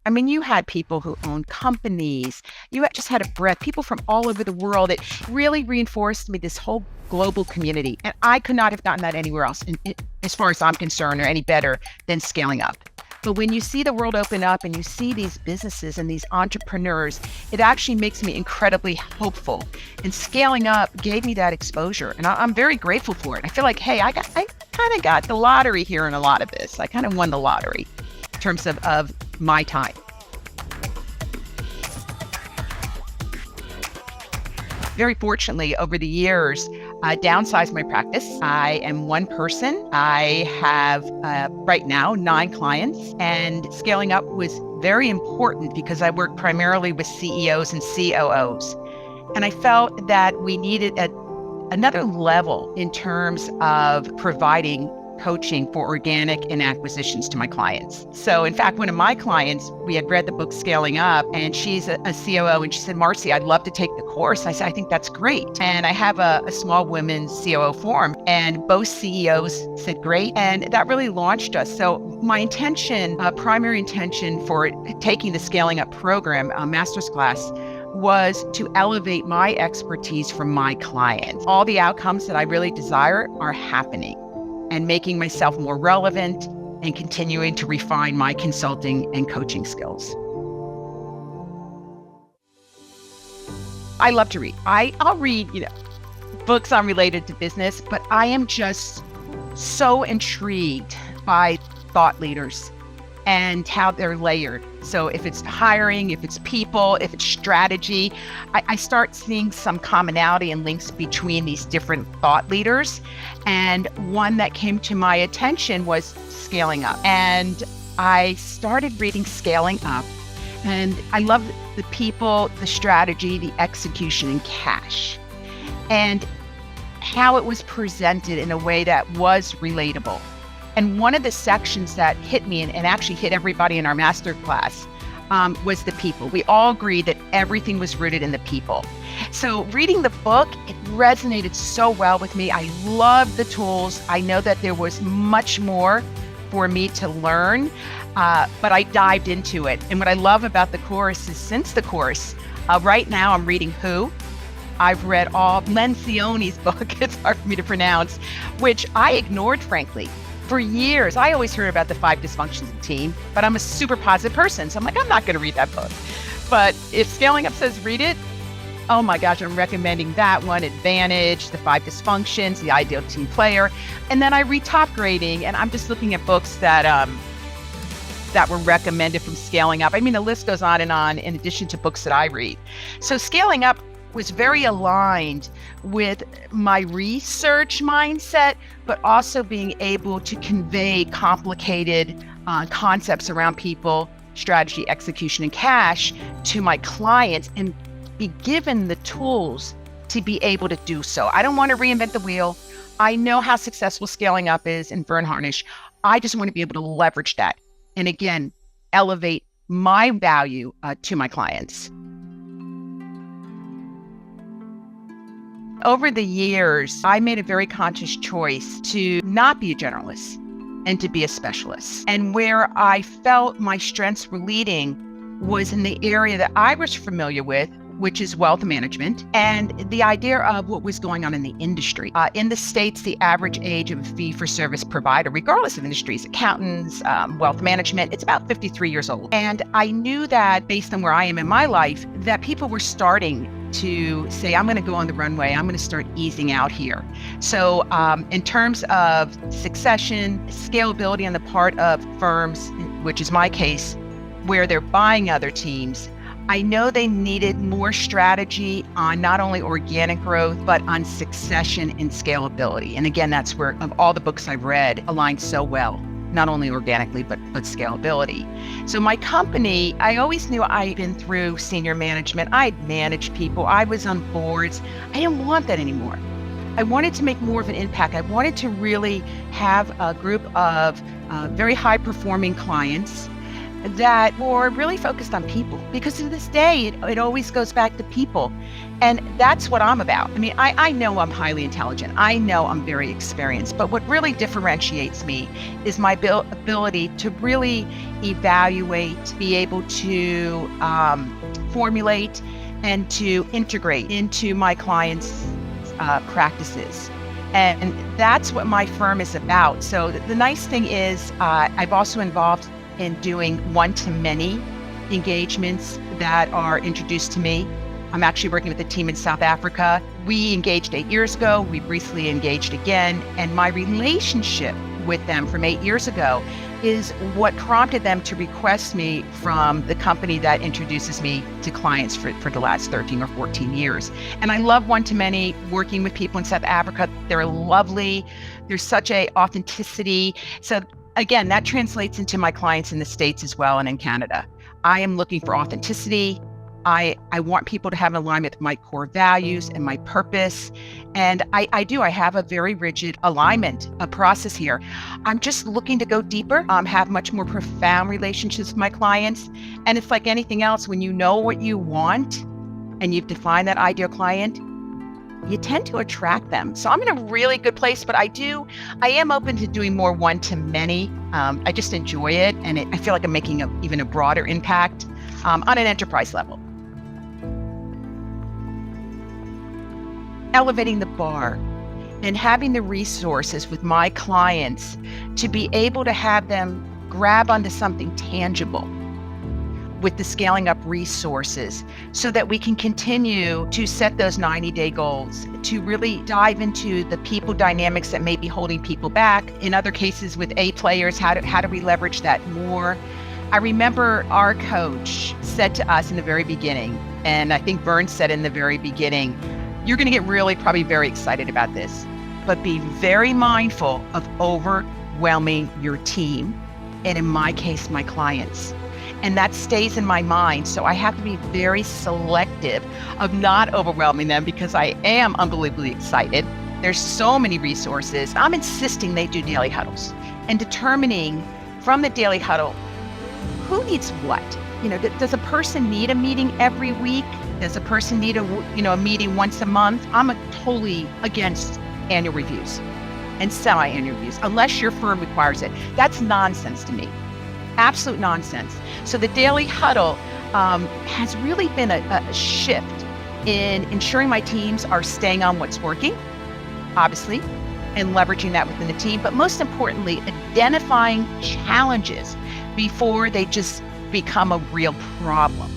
I mean, you had people who owned companies. Just had a breadth, people from all over the world. It really reinforced me, this whole global community. And I could not have gotten that anywhere else, as far as I'm concerned, or any better than scaling up. But when you see the world open up and you see these businesses and these entrepreneurs, it actually makes me incredibly hopeful. And scaling up gave me that exposure. And I'm very grateful for it. I feel like, hey, I kind of got the lottery here in a lot of this. I kind of won the lottery in terms of my time. Very fortunately, over the years, I downsized my practice. I am one person. I have right now 9 clients, and scaling up was very important because I work primarily with CEOs and COOs. And I felt that we needed another level in terms of providing coaching for organic and acquisitions to my clients. So in fact, one of my clients, we had read the book Scaling Up, and she's a COO, and she said, Marci, I'd love to take the course. I said, I think that's great. And I have a small women's COO forum, and both CEOs said, great. And that really launched us. So my intention, primary intention for taking the Scaling Up program, master's class, was to elevate my expertise from my clients. All the outcomes that I really desire are happening, and making myself more relevant and continuing to refine my consulting and coaching skills. I love to read. I'll read, books unrelated to business, but I am just so intrigued by thought leaders and how they're layered. So if it's hiring, if it's people, if it's strategy, I start seeing some commonality and links between these different thought leaders. And one that came to my attention was Scaling Up. And I started reading Scaling Up, and I love the people, the strategy, the execution, and cash, and how it was presented in a way that was relatable. And one of the sections that hit me and actually hit everybody in our master class was the people. We all agreed that everything was rooted in the people. So reading the book, it resonated so well with me. I loved the tools. I know that there was much more for me to learn, but I dived into it. And what I love about the course is, since the course, right now I'm reading Who. I've read all Lencioni's book, it's hard for me to pronounce, which I ignored, frankly. For years, I always heard about the 5 dysfunctions of the team, but I'm a super positive person. So I'm like, I'm not going to read that book. But if Scaling Up says read it, oh my gosh, I'm recommending that one. Advantage, the 5 dysfunctions, the ideal team player. And then I read Top Grading, and I'm just looking at books that were recommended from Scaling Up. I mean, the list goes on, in addition to books that I read. So Scaling Up was very aligned with my research mindset, but also being able to convey complicated concepts around people, strategy, execution, and cash to my clients, and be given the tools to be able to do so. I don't want to reinvent the wheel. I know how successful Scaling Up is in Vern Harnish. I just want to be able to leverage that, and again, elevate my value to my clients. Over the years, I made a very conscious choice to not be a generalist and to be a specialist. And where I felt my strengths were leading was in the area that I was familiar with, which is wealth management, and the idea of what was going on in the industry. In the States, the average age of a fee-for-service provider, regardless of industries, accountants, wealth management, it's about 53 years old. And I knew that, based on where I am in my life, that people were starting to say, I'm going to go on the runway. I'm going to start easing out here. So in terms of succession, scalability on the part of firms, which is my case, where they're buying other teams, I know they needed more strategy on not only organic growth, but on succession and scalability. And again, that's where, of all the books I've read, aligns so well, not only organically, but scalability. So my company, I always knew I'd been through senior management. I'd managed people. I was on boards. I didn't want that anymore. I wanted to make more of an impact. I wanted to really have a group of very high-performing clients that were really focused on people, because to this day, it always goes back to people. And that's what I'm about. I mean, I know I'm highly intelligent. I know I'm very experienced, but what really differentiates me is my ability to really evaluate, be able to formulate, and to integrate into my clients' practices. And that's what my firm is about. So the nice thing is I've also involved in doing one-to-many engagements that are introduced to me. I'm actually working with a team in South Africa. We engaged 8 years ago. We briefly engaged again. And my relationship with them from 8 years ago is what prompted them to request me from the company that introduces me to clients for the last 13 or 14 years. And I love one-to-many, working with people in South Africa. They're lovely. There's such a authenticity. So again, that translates into my clients in the States as well and in Canada. I am looking for authenticity. I want people to have an alignment with my core values and my purpose. And I have a very rigid alignment, a process here. I'm just looking to go deeper, have much more profound relationships with my clients. And it's like anything else, when you know what you want and you've defined that ideal client, you tend to attract them. So I'm in a really good place, but I am open to doing more one-to-many. I just enjoy it. And I feel like I'm making even a broader impact on an enterprise level. Elevating the bar and having the resources with my clients to be able to have them grab onto something tangible with the scaling up resources so that we can continue to set those 90-day goals, to really dive into the people dynamics that may be holding people back. In other cases with A players, how do we leverage that more? I remember our coach said to us in the very beginning, and I think Vern said in the very beginning, you're going to get really probably very excited about this, but be very mindful of overwhelming your team, and in my case, my clients. And that stays in my mind. So I have to be very selective of not overwhelming them, because I am unbelievably excited. There's so many resources. I'm insisting they do daily huddles and determining from the daily huddle, who needs what? Does a person need a meeting every week? Does a person need a meeting once a month? I'm totally against annual reviews and semi-annual reviews, unless your firm requires it. That's nonsense to me. Absolute nonsense. So the daily huddle has really been a shift in ensuring my teams are staying on what's working, obviously, and leveraging that within the team, but most importantly, identifying challenges before they just become a real problem.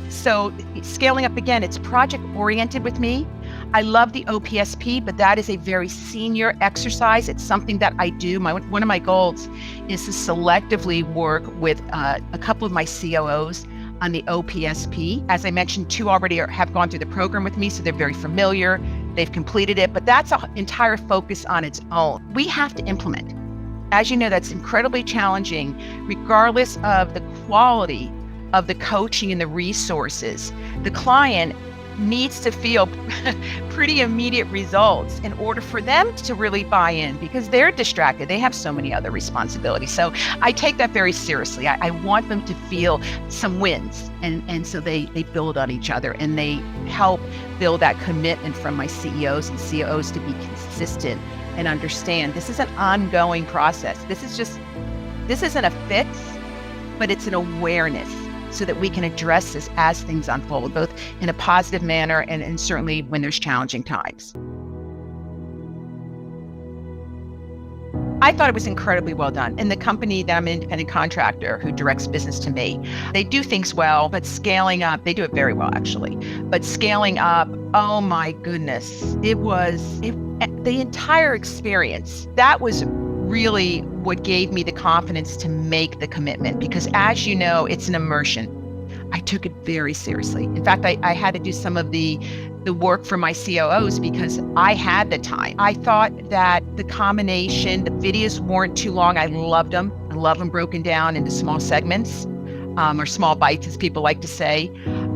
So scaling up, again, it's project oriented with me. I love the OPSP, but that is a very senior exercise. It's something that I do. One of my goals is to selectively work with a couple of my COOs on the OPSP. As I mentioned, 2 already have gone through the program with me, so they're very familiar. They've completed it, but that's an entire focus on its own. We have to implement. As you know, that's incredibly challenging, regardless of the quality of the coaching and the resources. The client needs to feel pretty immediate results in order for them to really buy in, because they're distracted. They have so many other responsibilities. So I take that very seriously. I want them to feel some wins. And so they build on each other, and they help build that commitment from my CEOs and COOs to be consistent and understand this is an ongoing process. This isn't a fix, but it's an awareness, so that we can address this as things unfold, both in a positive manner and certainly when there's challenging times. I thought it was incredibly well done. And the company that I'm an independent contractor who directs business to me, they do things well, but scaling up, they do it very well actually. But scaling up, oh my goodness, the entire experience, that was really what gave me the confidence to make the commitment, because as you know, it's an immersion. I took it very seriously. In fact, I had to do some of the work for my COOs because I had the time. I thought that the combination, the videos weren't too long. I loved them. I love them broken down into small segments, or small bites, as people like to say.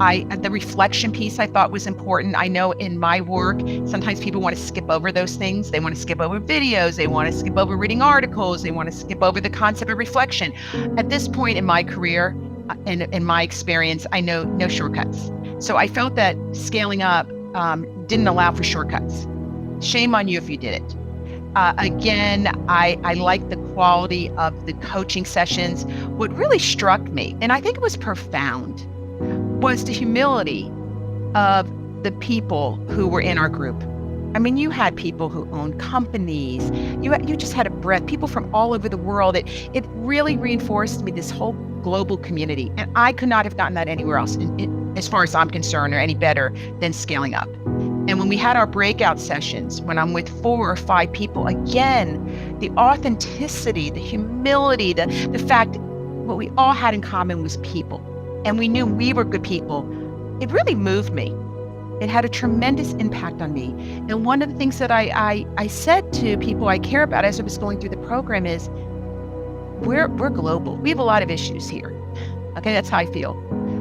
The reflection piece I thought was important. I know in my work, sometimes people want to skip over those things. They want to skip over videos. They want to skip over reading articles. They want to skip over the concept of reflection. At this point in my career, and in my experience, I know no shortcuts. So I felt that scaling up didn't allow for shortcuts. Shame on you if you did it. Again, I like the quality of the coaching sessions. What really struck me, and I think it was profound, was the humility of the people who were in our group. I mean, you had people who owned companies. You just had a breadth, people from all over the world. It really reinforced me, this whole global community. And I could not have gotten that anywhere else, as far as I'm concerned, or any better than scaling up. And when we had our breakout sessions, when I'm with 4 or 5 people, again, the authenticity, the humility, the fact what we all had in common was people. And we knew we were good people. It really moved me. It had a tremendous impact on me. And one of the things that I said to people I care about as I was going through the program is, we're global. We have a lot of issues here. Okay, that's how I feel.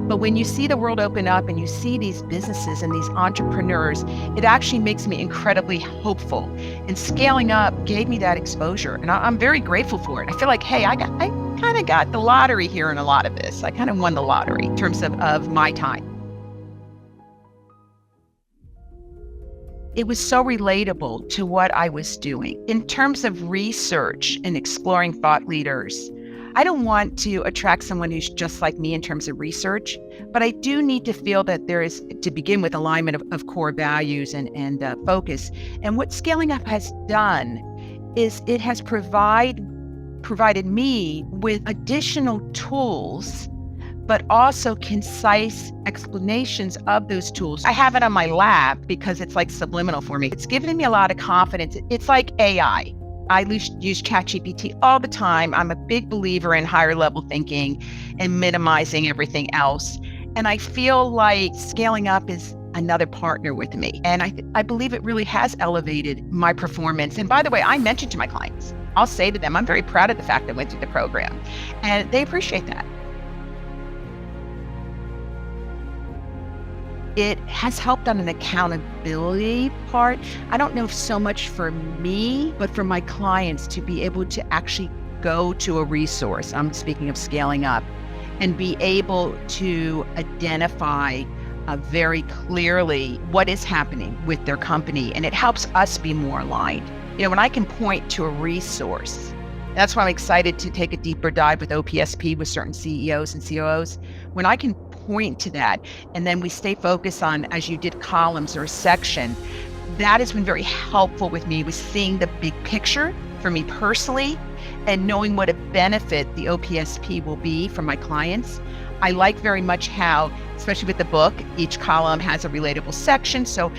But when you see the world open up and you see these businesses and these entrepreneurs, it actually makes me incredibly hopeful. And scaling up gave me that exposure. And I'm very grateful for it. I feel like, hey, I kind of got the lottery here in a lot of this. I kind of won the lottery in terms of my time. It was so relatable to what I was doing. In terms of research and exploring thought leaders, I don't want to attract someone who's just like me in terms of research, but I do need to feel that there is, to begin with, alignment of core values and focus. And what scaling up has done is it has provided me with additional tools, but also concise explanations of those tools. I have it on my lap because it's like subliminal for me. It's given me a lot of confidence. It's like AI. I use ChatGPT all the time. I'm a big believer in higher level thinking and minimizing everything else. And I feel like scaling up is another partner with me. And I believe it really has elevated my performance. And by the way, I mentioned to my clients, I'll say to them, I'm very proud of the fact that I went through the program. And they appreciate that. It has helped on an accountability part. I don't know if so much for me, but for my clients to be able to actually go to a resource, I'm speaking of scaling up, and be able to identify very clearly what is happening with their company. And it helps us be more aligned. You know, when I can point to a resource, that's why I'm excited to take a deeper dive with OPSP with certain CEOs and COOs. When I can point to that, and then we stay focused on, as you did, columns or a section, that has been very helpful with me, with seeing the big picture for me personally and knowing what a benefit the OPSP will be for my clients. I like very much how, especially with the book, each column has a relatable section. So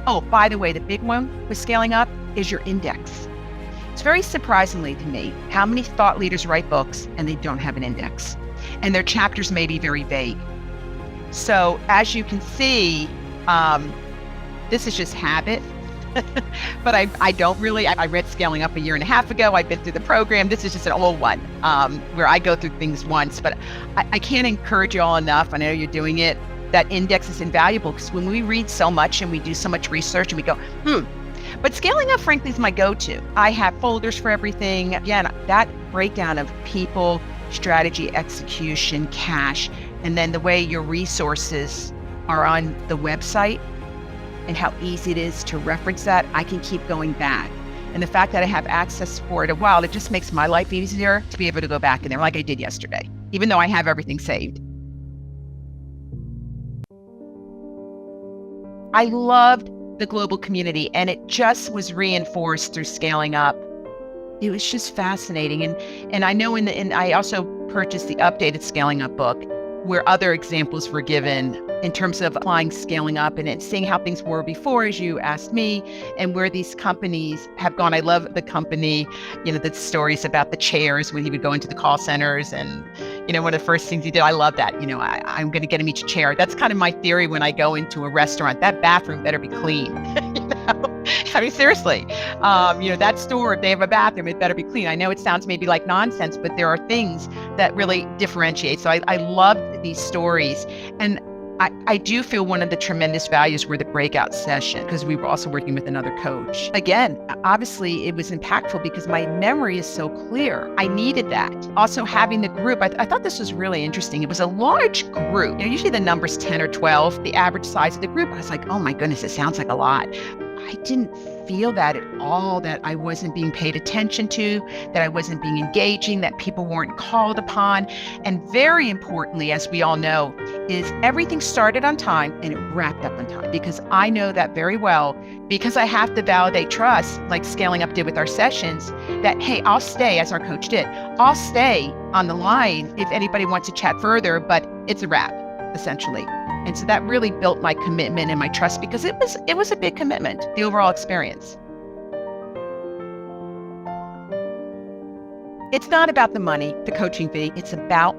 oh, by the way, the big one with scaling up is your index. It's very surprisingly to me how many thought leaders write books and they don't have an index, and their chapters may be very vague. So as you can see, this is just habit. But I don't really, I read Scaling Up a year and a half ago. I've been through the program. This is just an old one where I go through things once, but I can't encourage you all enough. I know you're doing it. That index is invaluable because when we read so much and we do so much research and we go, But Scaling Up, frankly, is my go-to. I have folders for everything. Again, that breakdown of people, strategy, execution, cash, and then the way your resources are on the website and how easy it is to reference that, I can keep going back. And the fact that I have access for it a while, it just makes my life easier to be able to go back in there like I did yesterday, even though I have everything saved. I loved the global community, and it just was reinforced through Scaling Up. It was just fascinating. And I know I also purchased the updated Scaling Up book where other examples were given in terms of applying Scaling Up and seeing how things were before, as you asked me, and where these companies have gone. I love the company, the stories about the chairs when he would go into the call centers and, one of the first things he did, I love that, I'm going to get him each chair. That's kind of my theory when I go into a restaurant. That bathroom better be clean. I mean, seriously, that store, if they have a bathroom, it better be clean. I know it sounds maybe like nonsense, but there are things that really differentiate. So I loved these stories. And I do feel one of the tremendous values were the breakout session, because we were also working with another coach. Again, obviously it was impactful because my memory is so clear. I needed that. Also having the group, I thought this was really interesting. It was a large group. Usually the number's 10 or 12, the average size of the group. I was like, oh my goodness, it sounds like a lot. I didn't feel that at all, that I wasn't being paid attention to, that I wasn't being engaging, that people weren't called upon. And very importantly, as we all know, is everything started on time and it wrapped up on time, because I know that very well, because I have to validate trust, like Scaling Up did with our sessions, that, hey, I'll stay, as our coach did. I'll stay on the line if anybody wants to chat further, but it's a wrap, essentially. And so that really built my commitment and my trust, because it was a big commitment, the overall experience. It's not about the money, the coaching fee. It's about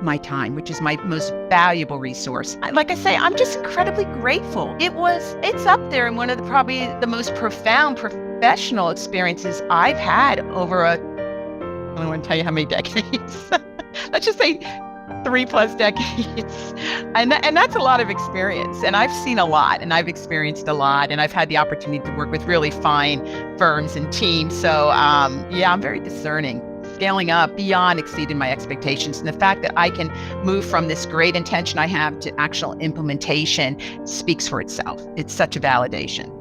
my time, which is my most valuable resource. Like I say, I'm just incredibly grateful. It's up there in one of probably the most profound professional experiences I've had over I don't want to tell you how many decades. Let's just say 3+ decades. And that's a lot of experience. And I've seen a lot, and I've experienced a lot, and I've had the opportunity to work with really fine firms and teams. So yeah, I'm very discerning. Scaling Up beyond exceeded my expectations. And the fact that I can move from this great intention I have to actual implementation speaks for itself. It's such a validation.